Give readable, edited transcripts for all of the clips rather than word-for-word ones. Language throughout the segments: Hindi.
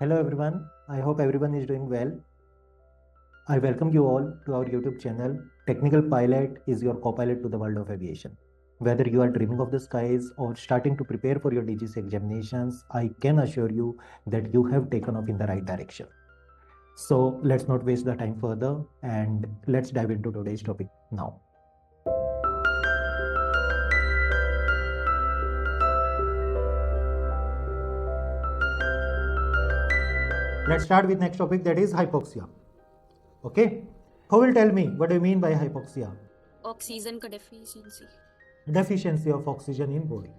Hello everyone, I hope everyone is doing well. I welcome you all to our YouTube channel. Technical Pilot is your co-pilot to the world of aviation. Whether you are dreaming of the skies or starting to prepare for your DGC examinations, I can assure you that you have taken off in the right direction. So let's not waste the time further and let's dive into today's topic now. Let's start with next topic, that is hypoxia. Okay, who will tell me what do you mean by hypoxia? Oxygen का deficiency deficiency of oxygen in body,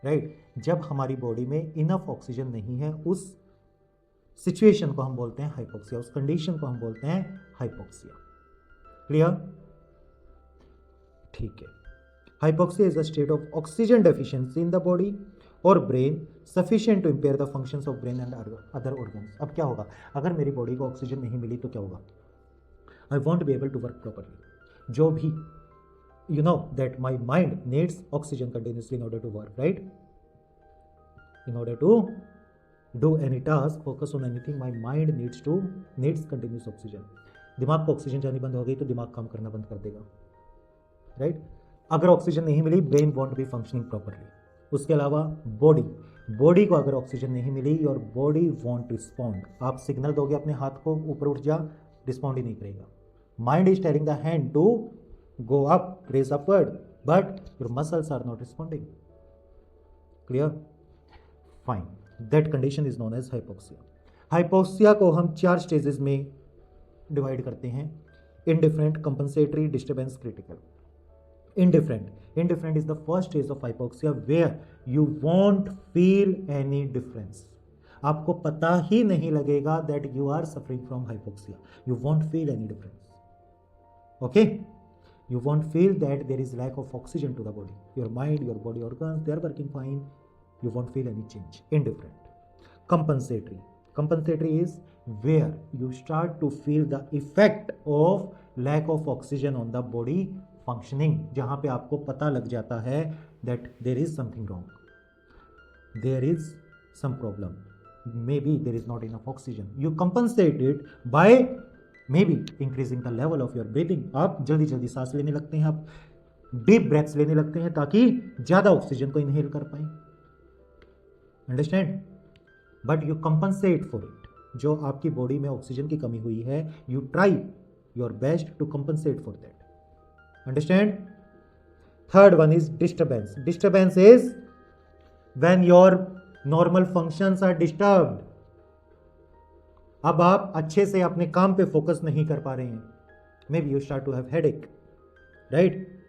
right. जब हमारी बॉडी में इनफ ऑक्सीजन नहीं है उस सिचुएशन को हम बोलते हैं हाइपोक्सिया, उस कंडीशन को हम बोलते हैं हाइपोक्सिया। क्लियर? ठीक है। Hypoxia is a state of oxygen deficiency in the body और brain sufficient to impair the functions of brain and other organs. अब क्या होगा, अगर मेरी बॉडी को ऑक्सीजन नहीं मिली तो क्या होगा? I won't be able to work properly. जो भी you know that my mind needs oxygen continuously in order to work, right? In order to do any task, focus on anything, my mind needs continuous oxygen. दिमाग को ऑक्सीजन जानी बंद हो गई तो दिमाग काम करना बंद कर देगा, राइट? अगर ऑक्सीजन नहीं मिली, brain won't be functioning properly. उसके अलावा बॉडी को अगर ऑक्सीजन नहीं मिली, योर बॉडी वॉन्ट रिस्पॉन्ड। आप सिग्नल दोगे अपने हाथ को, ऊपर उठ जा, रिस्पॉन्ड ही नहीं करेगा। Mind is telling the hand to go up, raise upward, but your muscles are not responding. Clear? Fine. That condition is known as hypoxia. Hypoxia को हम 4 स्टेजेस में डिवाइड करते हैं: indifferent, compensatory, disturbance, critical. Indifferent is the first stage of hypoxia where you won't feel any difference. आपको पता ही नहीं लगेगा that you are suffering from hypoxia. You won't feel any difference. Okay? You won't feel that there is lack of oxygen to the body. Your mind, your body organs, they are working fine. You won't feel any change. Indifferent. Compensatory is where you start to feel the effect of lack of oxygen on the body functioning. जहाँ पे आपको पता लग जाता है that there is something wrong. There is some problem. Maybe there is not enough oxygen. You compensate it by maybe increasing the level of your breathing. आप जल्दी जल्दी सांस लेने लगते हैं, आप डीप ब्रेथ्स लेने लगते हैं ताकि ज़्यादा ऑक्सीजन को इनहेल कर पाएं। Understand? But you compensate for it. जो आपकी बॉडी में ऑक्सीजन की कमी हुई है, you try your best to compensate for that. Understand? Third one is disturbance. Disturbance is when your normal functions are disturbed. अब आप अच्छे से अपने काम पे फोकस नहीं कर पा रहे हैं. Maybe you start to have headache, right?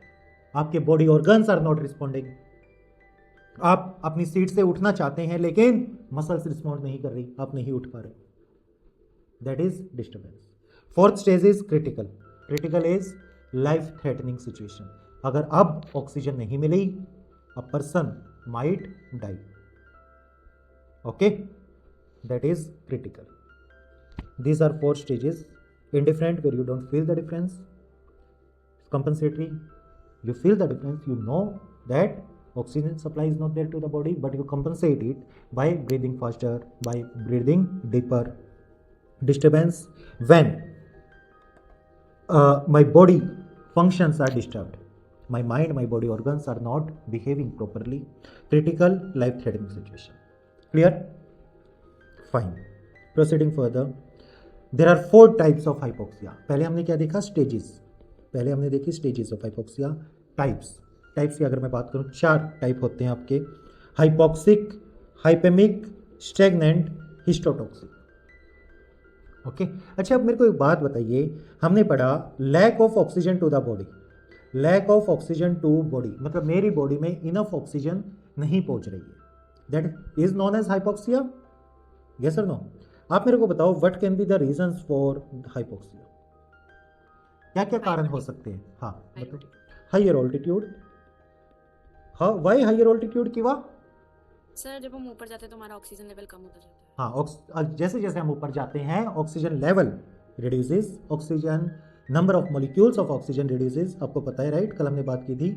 आपके body organs are not responding. आप अपनी सीट से उठना चाहते हैं लेकिन मसल्स रिस्पॉन्ड नहीं कर रही, आप नहीं उठ पा रहे. That is disturbance. Fourth stage is critical. Critical is life threatening situation. अगर अब ऑक्सीजन नहीं मिली, a person might die. Okay, that is critical. These are 4 stages. Indifferent, where you don't feel the difference. Compensatory, you feel the difference. You know that oxygen supply is not there to the body, but you compensate it by breathing faster, by breathing deeper. Disturbance, when my body functions are disturbed. My mind, my body organs are not behaving properly. Critical, life-threatening situation. Clear? Fine. Proceeding further. There are 4 types of hypoxia. पहले हमने क्या देखा? स्टेजेस. पहले हमने देखी स्टेजेस ऑफ हाइपोक्सिया. टाइप्स की अगर मैं बात करूं, 4 टाइप होते हैं आपके: hypoxic, hypemic, stagnant, histotoxic. Okay. अच्छा, अब मेरे को एक बात बताइए. हमने पढ़ा lack of oxygen to the body. Lack of oxygen to body मतलब मेरी बॉडी में इनफ ऑक्सीजन नहीं पहुंच रही है. That is known as hypoxia. Yes और नो? आप मेरे को बताओ, what can be the reasons for hypoxia? क्या क्या कारण हो सकते हैं? हाँ मतलब हायर ऑल्टीट्यूड. हाँ, वाई हायर ऑल्टीट्यूड की वाह? सर जब हम ऊपर जाते हैं तो हमारा ऑक्सीजन लेवल कम होता जाता है. हाँ, जैसे जैसे हम ऊपर जाते हैं oxygen level reduces. Oxygen number of molecules of oxygen reduces. आपको पता है, राइट? कल हमने बात की थी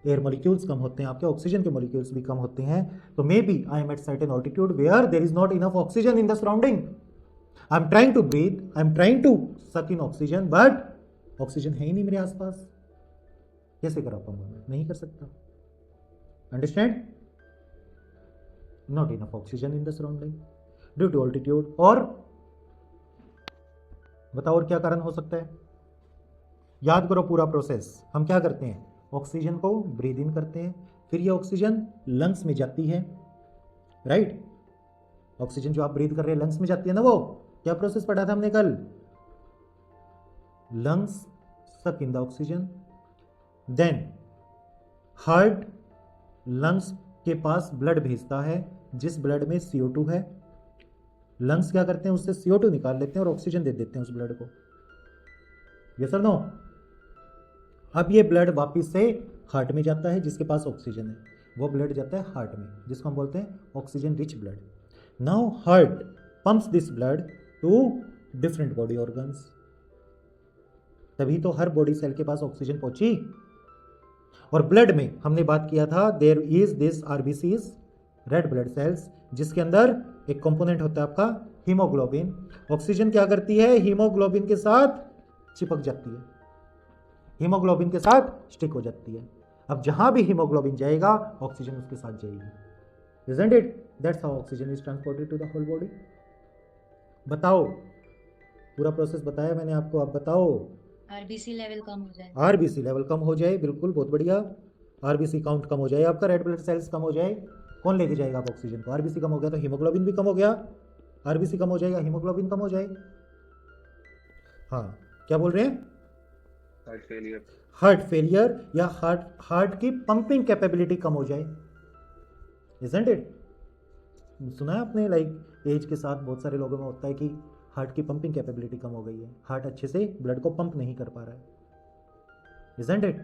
एयर मॉलिक्यूल्स कम होते हैं, आपके ऑक्सीजन के मॉलिक्यूल्स भी कम होते हैं. तो maybe I am at certain altitude where there is not enough oxygen in the surrounding. I am trying to breathe, I am trying to suck in oxygen, but oxygen है ही नहीं मेरे आसपास. कैसे करा पाऊंगा मैं? नहीं कर सकता. Understand? Not enough oxygen in the surrounding due to altitude. और बताओ और क्या कारण हो सकता है? याद करो पूरा प्रोसेस. हम क्या करते हैं? ऑक्सीजन को ब्रीद इन करते हैं, फिर ये ऑक्सीजन लंग्स में जाती है, राइट? ऑक्सीजन जो आप ब्रीद कर रहे हैं लंग्स में जाती है ना. वो क्या प्रोसेस पढ़ा था हमने कल? Lungs suck in the oxygen, then heart lungs के पास ब्लड भेजता है, जिस ब्लड में CO2 है. लंग्स क्या करते हैं? उससे CO2 निकाल लेते हैं और ऑक्सीजन दे देते हैं उस ब्लड को. यस और नो? अब ये ब्लड वापस से हार्ट में जाता है जिसके पास ऑक्सीजन है. वो ब्लड जाता है हार्ट में जिसको हम बोलते हैं oxygen rich blood. Now heart pumps this blood to different body organs. तभी तो हर बॉडी सेल के पास ऑक्सीजन पहुंची. और ब्लड में हमने बात किया था there is this RBCs, red blood cells, जिसके अंदर एक कंपोनेंट होता है आपका हीमोग्लोबिन. ऑक्सीजन क्या करती है? हीमोग्लोबिन के साथ चिपक जाती है, हीमोग्लोबिन के साथ स्टिक हो जाती है. अब जहां भी हीमोग्लोबिन जाएगा ऑक्सीजन उसके साथ जाएगी. Isn't it? That's how oxygen is transported to the whole body. बताओ, पूरा प्रोसेस बताया मैंने आपको. आप बताओ. आरबीसी लेवल कम हो जाए. आरबीसी लेवल कम हो जाए, बिल्कुल, बहुत बढ़िया. आरबीसी काउंट कम हो जाए, आपका रेड ब्लड सेल्स कम हो जाए. कौन लेके जाएगा आप ऑक्सीजन को? आरबीसी कम हो गया तो हीमोग्लोबिन भी कम हो गया. आरबीसी कम हो जाएगा, हीमोग्लोबिन कम हो जाए. हाँ, क्या बोल रहे हैं? हार्ट फेलियर या हार्ट की पंपिंग कैपेबिलिटी कम हो जाए. Isn't it? सुना है आपने, लाइक एज के साथ बहुत सारे लोगों में होता है कि हार्ट की पंपिंग कैपेबिलिटी कम हो गई है, हार्ट अच्छे से ब्लड को पंप नहीं कर पा रहा है. Isn't it?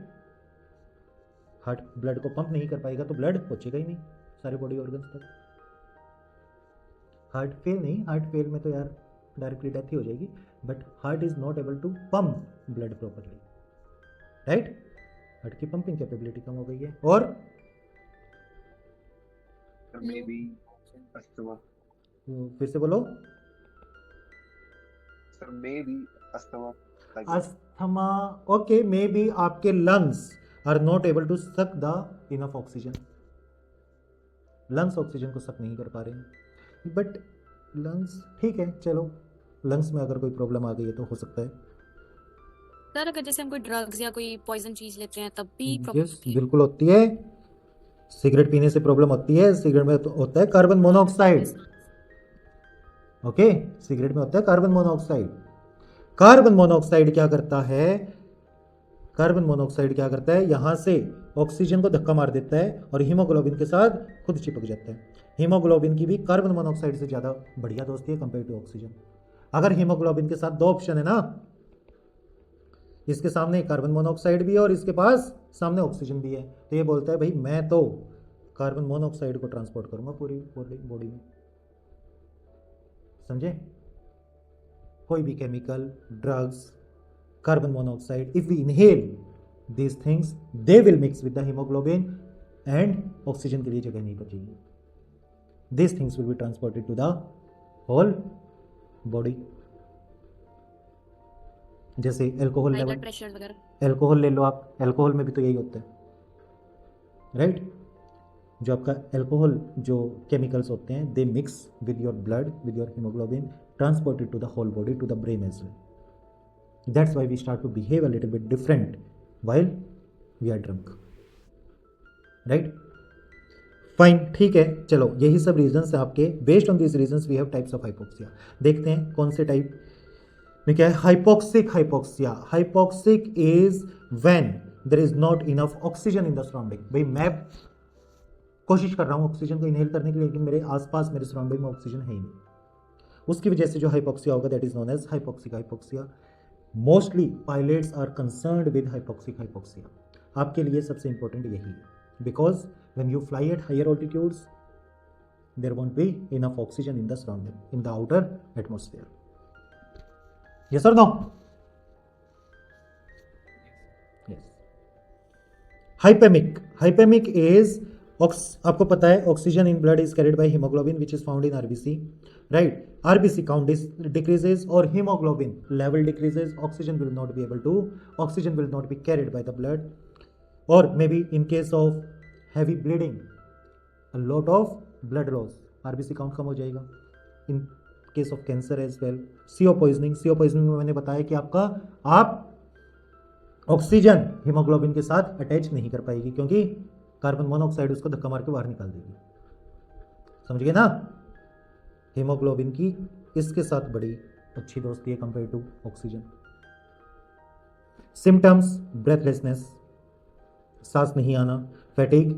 हार्ट ब्लड को पंप नहीं कर पाएगा तो ब्लड पहुंचेगा ही नहीं सारे बॉडी ऑर्गन्स तक. हार्ट फेल नहीं, हार्ट फेल में तो यार डायरेक्टली डेथ ही हो जाएगी, but heart is not able to pump blood properly, right? Heart की पंपिंग कैपेबिलिटी कम हो गई है. और maybe asthma. फिर से बोलो. Sir, maybe asthma. Like asthma. Okay, maybe आपके lungs are not able to suck the enough oxygen. Lungs oxygen को सक नहीं कर पा रहे हैं, बट लंग्स ठीक है, चलो लंग्स में अगर कोई प्रॉब्लम आ गई है तो हो सकता है. सर अगर जैसे हम कोई ड्रग्स या कोई पॉइजन चीज लेते हैं तब भी यस, प्रॉब्लम बिल्कुल होती है. सिगरेट पीने से प्रॉब्लम होती है. सिगरेट में तो होता है कार्बन मोनोऑक्साइड. ओके, सिगरेट में होता है कार्बन मोनोऑक्साइड. कार्बन मोनोऑक्साइड क्या करता है? कार्बन मोनोऑक्साइड क्या करता है? यहां से ऑक्सीजन को धक्का मार देता है और हीमोग्लोबिन के साथ खुद चिपक जाता है. हीमोग्लोबिन की भी कार्बन मोनोऑक्साइड से ज़्यादा बढ़िया दोस्ती है कंपेयर टू ऑक्सीजन. अगर हीमोग्लोबिन के साथ दो ऑप्शन है ना, इसके सामने कार्बन मोनोऑक्साइड भी है और इसके पास सामने ऑक्सीजन भी है, तो ये बोलता है भाई मैं तो कार्बन मोनोऑक्साइड को ट्रांसपोर्ट करूंगा पूरी बॉडी में. समझे? कोई भी chemical, drugs, carbon monoxide, if we inhale these things they will mix with the hemoglobin and oxygen के लिए जगह नहीं बचेगी. These things will be transported to the whole body. जैसे अल्कोहल लेवल, ब्लड प्रेशर वगैरह. अल्कोहल ले लो आप, अल्कोहल में भी तो यही होता है, राइट? जो आपका अल्कोहल जो केमिकल्स होते हैं they mix with your blood, with your haemoglobin, transported to the whole body, to the brain as well. That's why we start to behave a little bit different while we are drunk, right? Fine, ठीक है, चलो यही सब रीजंस है आपके. Based on this reasons we have types of hypoxia. देखते हैं कौन से टाइप में क्या है. Hypoxic hypoxia. Hypoxic is when there is not enough oxygen in the surrounding. भाई मैं कोशिश कर रहा हूँ ऑक्सीजन को इनहेल करने के लिए, लेकिन मेरे आसपास मेरे सराउंडिंग में ऑक्सीजन है ही नहीं. उसकी वजह से जो हाइपोक्सिया होगा that is known as hypoxic hypoxia. Mostly pilots are concerned with hypoxic hypoxia. आपके लिए सबसे इंपॉर्टेंट यही है, because when you fly at higher altitudes there won't be enough oxygen in the surrounding, in the outer atmosphere. Yes और no? Yes. Hypaemic hypaemic is आपको पता है oxygen in blood is carried by haemoglobin which is found in RBC, right. RBC count decreases और haemoglobin level decreases. Oxygen will not be carried by the blood, और maybe in case of heavy bleeding a lot of blood loss, RBC count कम हो जाएगा. In case of cancer as well. CO poisoning में मैंने बताया कि आप ऑक्सीजन हीमोग्लोबिन के साथ अटैच नहीं कर पाएगी, क्योंकि कार्बन मोनोऑक्साइड उसको धक्का मार के बाहर निकाल देगी. समझ गए ना. हीमोग्लोबिन की इसके साथ बड़ी अच्छी दोस्ती है compare to oxygen. Symptoms breathlessness, सांस नहीं आना, fatigue,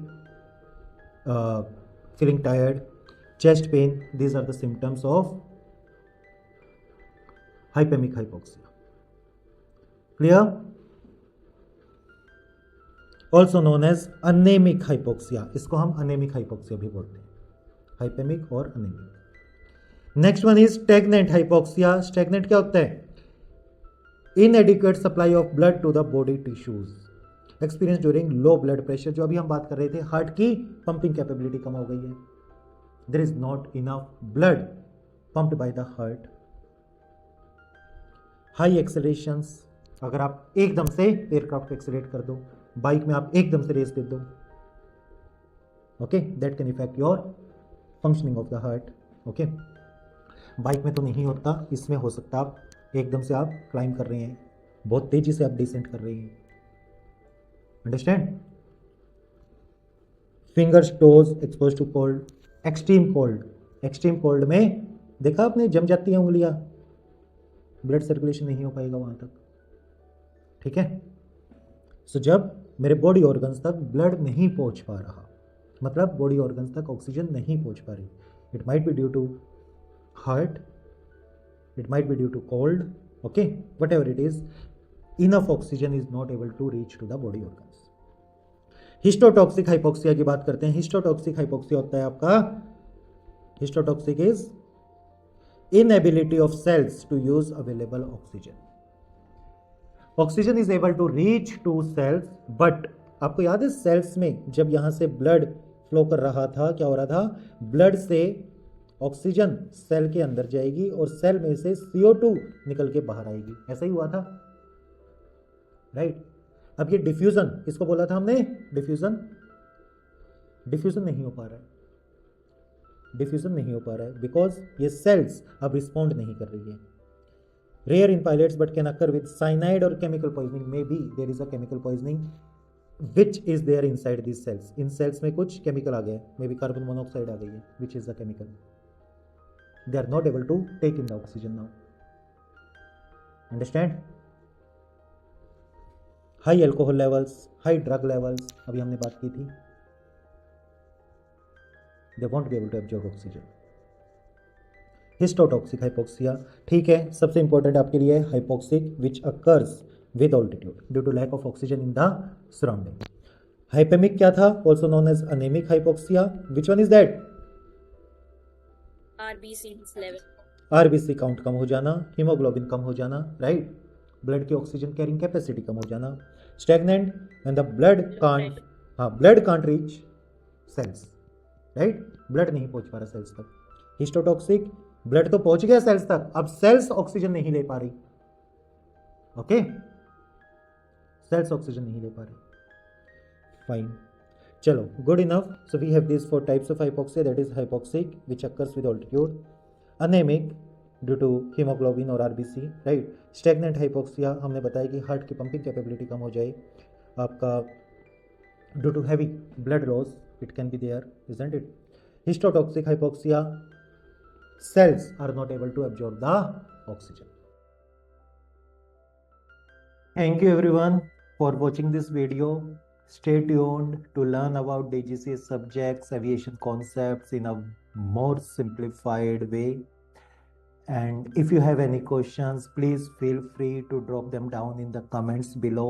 feeling tired, chest pain, these are the symptoms of hypemic hypoxia. Clear? Also known as anemic hypoxia. इसको हम anemic hypoxia भी बोलते हैं, hypemic और anemic. Next one is stagnant hypoxia. Stagnant क्या होता है? Inadequate supply of blood to the body tissues. Experience during low blood pressure. जो अभी हम बात कर रहे थे, हार्ट की पंपिंग कैपेबिलिटी कम हो गई है. There is not enough blood pumped by the heart. High accelerations. अगर आप एकदम से एयरक्राफ्ट को एक्सेलरेट कर दो, बाइक में आप एकदम से रेस दे दो, okay, that can effect your functioning of the heart. Okay, bike में तो नहीं होता, इसमें हो सकता. आप एकदम से आप क्लाइंब कर रहे हैं, बहुत तेजी से आप डिसेंट कर रहे हैं. Understand. Fingers toes expose to cold. Extreme cold में देखा आपने, जम जाती हैं उंगलियां, ब्लड सर्कुलेशन नहीं हो पाएगा वहां तक. ठीक है. सो जब मेरे बॉडी ऑर्गन्स तक ब्लड नहीं पहुंच पा रहा, मतलब बॉडी ऑर्गन्स तक ऑक्सीजन नहीं पहुंच पा रही, it might be due to heart, it might be due to cold, okay, whatever it is, enough oxygen is not able to reach to the body organs. Histotoxic hypoxia की बात करते हैं. हिस्टोटॉक्सिक हाइपोक्सिया होता है आपका, histotoxic is inability of cells to use available oxygen. Oxygen is able to reach to cells, but आपको याद है सेल्स में जब यहां से ब्लड फ्लो कर रहा था, क्या हो रहा था, ब्लड से ऑक्सीजन सेल के अंदर जाएगी और सेल में से CO2 निकल के बाहर आएगी. ऐसा ही हुआ था, राइट. अब ये डिफ्यूजन, इसको बोला था हमने डिफ्यूजन नहीं हो पा रहा है. डिफ्यूजन नहीं हो पा रहा है बिकॉज ये सेल्स अब रिस्पॉन्ड नहीं कर रही है. Rare in pilots but can occur with cyanide और chemical poisoning. Maybe there is a chemical poisoning which is there inside this cells. इन सेल्स में कुछ केमिकल आ गया है, मे बी कार्बन मोनोऑक्साइड आ गई है, which is a chemical. They are not able to take in the oxygen now. Understand. High alcohol levels, high drug levels, अभी हमने बात की थी, they won't be able to absorb oxygen. Histotoxic hypoxia, ठीक है, सबसे इंपॉर्टेंट आपके लिए hypoxic which occurs with altitude due to lack of oxygen in the surrounding. Hypaemic क्या था, also known as anaemic hypoxia. Which one is that? RBC count कम हो जाना, हीमोग्लोबिन कम हो जाना, राइट. ब्लड की ऑक्सीजन कैरिंग कैपेसिटी कम हो जाना. Stagnant when the blood can't reach cells, right. Blood नहीं पहुंच पा रहा सेल्स तक. हिस्टोटॉक्सिक, ब्लड तो पहुंच गया सेल्स तक, अब सेल्स ऑक्सीजन नहीं ले पा रही. ओके, सेल्स ऑक्सीजन नहीं ले पा रही. फाइन, चलो, good enough. So we have this 4 types of hypoxia, that is hypoxic which occurs with altitude, anaemic due to haemoglobin और आरबीसी, राइट. स्टैग्नेंट हाइपोक्सिया हमने बताया कि हार्ट की पंपिंग कैपेबिलिटी कम हो जाए आपका due to heavy blood loss, it can be there, isn't it? Histotoxic hypoxia, cells are not able to absorb the oxygen. Thank you everyone for watching this video. Stay tuned to learn about DGCA subjects, aviation concepts in a more simplified way. And if you have any questions, please feel free to drop them down in the comments below.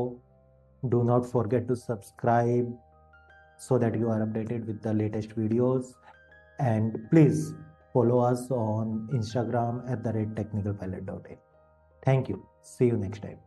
Do not forget to subscribe so that you are updated with the latest videos, and please follow us on Instagram @technicalpilot.in. Thank you. See you next time.